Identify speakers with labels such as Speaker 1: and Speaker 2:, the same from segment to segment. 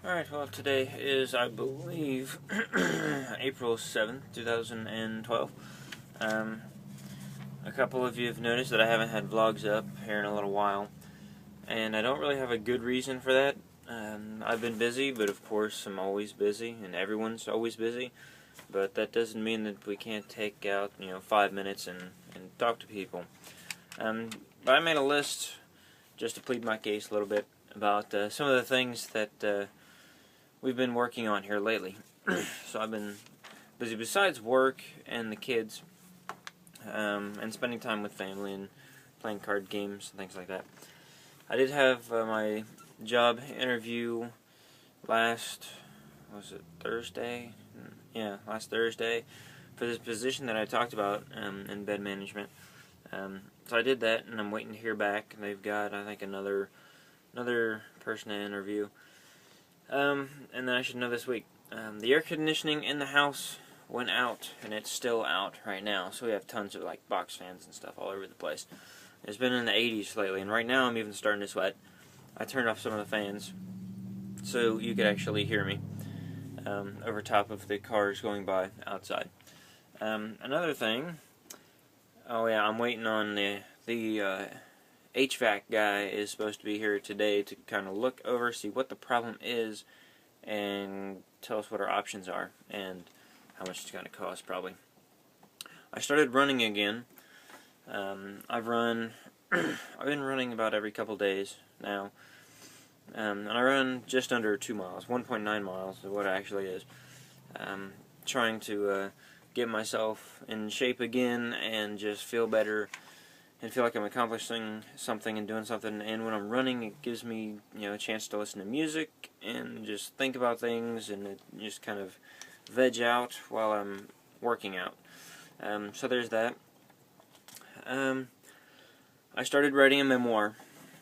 Speaker 1: Alright, well, today is, I believe, April 7th, 2012. A couple of you have noticed that I haven't had vlogs up here in a little while, and I don't really have a good reason for that. I've been busy, but of course I'm always busy, and everyone's always busy, but that doesn't mean that we can't take out, 5 minutes and talk to people. But I made a list just to plead my case a little bit about some of the things that we've been working on here lately. So I've been busy besides work and the kids, and spending time with family and playing card games and things like that. I did have my job interview last Thursday? Yeah, last Thursday, for this position that I talked about in bed management. So I did that, and I'm waiting to hear back. They've got, I think, another person to interview. And then I should know this week. The air conditioning in the house went out, and it's still out right now. So we have tons of box fans and stuff all over the place. It's been in the 80s lately, and right now I'm even starting to sweat. I turned off some of the fans so you could actually hear me over top of the cars going by outside. Another thing, oh yeah, I'm waiting on the HVAC guy is supposed to be here today to kind of look over, see what the problem is, and tell us what our options are and how much it's going to cost, probably. I started running again. I've been running about every couple days now, and I run just under 2 miles, 1.9 miles is what it actually is. Trying to get myself in shape again and just feel better and feel like I'm accomplishing something and doing something. And when I'm running, it gives me a chance to listen to music and just think about things, and it just kind of veg out while I'm working out. So there's that. I started writing a memoir.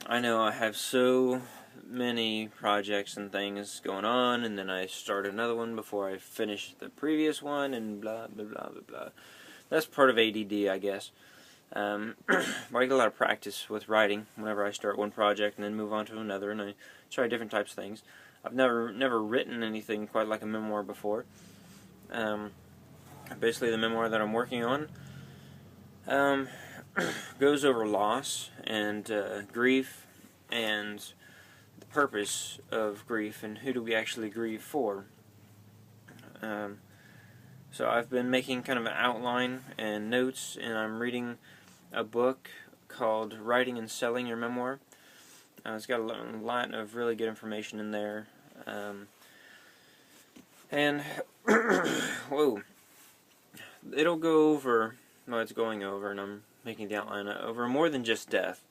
Speaker 1: I know I have so many projects and things going on, and then I start another one before I finish the previous one, and blah blah blah blah blah. That's part of ADD, I guess. But I get a lot of practice with writing whenever I start one project and then move on to another, and I try different types of things. I've never written anything quite like a memoir before. Basically, the memoir that I'm working on goes over loss and grief and the purpose of grief and who do we actually grieve for. So I've been making kind of an outline and notes, and I'm reading a book called Writing and Selling Your Memoir. It's got a lot of really good information in there. And whoa, it'll go over, well, it's going over, and I'm making the outline over more than just death.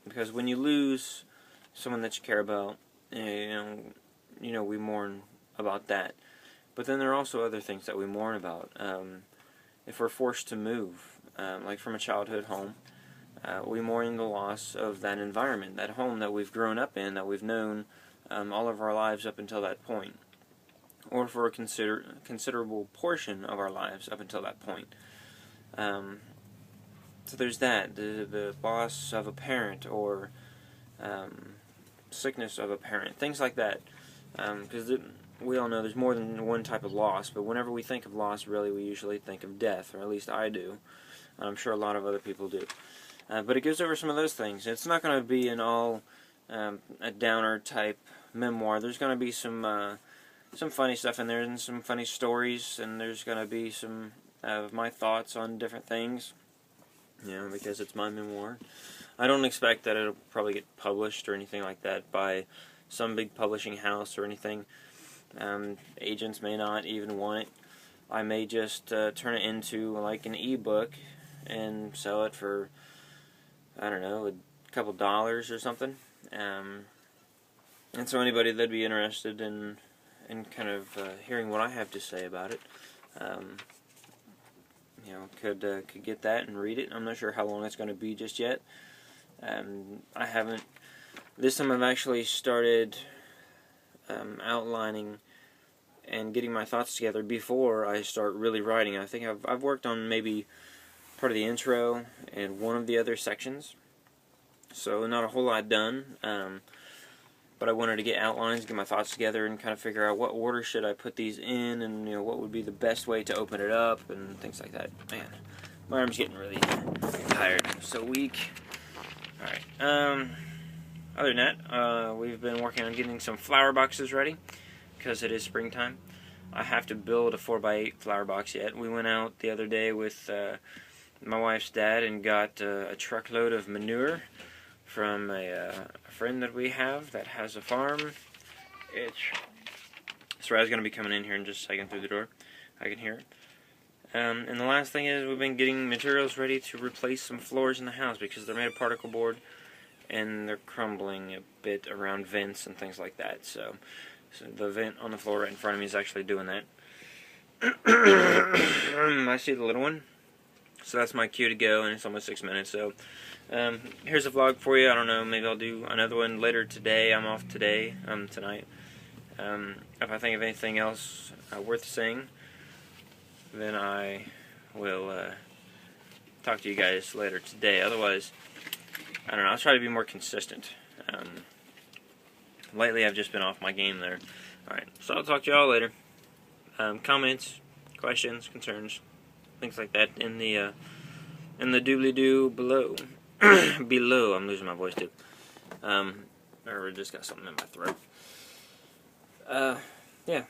Speaker 1: Because when you lose someone that you care about, we mourn about that. But then there are also other things that we mourn about. If we're forced to move, like from a childhood home, we mourn the loss of that environment, that home that we've grown up in, that we've known all of our lives up until that point, or for a considerable portion of our lives up until that point. So there's that, the loss of a parent, or sickness of a parent, things like that. Because we all know there's more than one type of loss, but whenever we think of loss, really, we usually think of death, or at least I do. I'm sure a lot of other people do. But it goes over some of those things. It's not going to be an all a downer type memoir. There's going to be some funny stuff in there, and some funny stories, and there's going to be some of my thoughts on different things, because it's my memoir. I don't expect that it'll probably get published or anything like that by some big publishing house or anything. Agents may not even want it. I may just turn it into like an ebook and sell it for, I don't know, a couple dollars or something. And so anybody that'd be interested in kind of hearing what I have to say about it, could get that and read it. I'm not sure how long it's going to be just yet. I haven't. This time I've actually started outlining and getting my thoughts together before I start really writing. I think I've worked on maybe part of the intro and one of the other sections, so not a whole lot done. But but I wanted to get outlines, get my thoughts together, and kind of figure out what order should I put these in, and what would be the best way to open it up, and things like that. Man, my arm's getting really tired. I'm so weak. All right. Other than that, we've been working on getting some flower boxes ready because it is springtime. I have to build a 4x8 flower box yet. We went out the other day with my wife's dad and got a truckload of manure from a friend that we have that has a farm. Sarah's going to be coming in here in just a second through the door. I can hear it. And the last thing is we've been getting materials ready to replace some floors in the house because they're made of particle board and they're crumbling a bit around vents and things like that. So the vent on the floor right in front of me is actually doing that. I see the little one. So that's my cue to go, and it's almost 6 minutes. So here's a vlog for you. I don't know, maybe I'll do another one later today. I'm off today, tonight. If I think of anything else worth saying, then I will talk to you guys later today. Otherwise, I don't know, I'll try to be more consistent. Lately I've just been off my game there. Alright, so I'll talk to y'all later. Comments, questions, concerns, things like that in the doobly-doo below. Below, I'm losing my voice too. Or just got something in my throat. Yeah,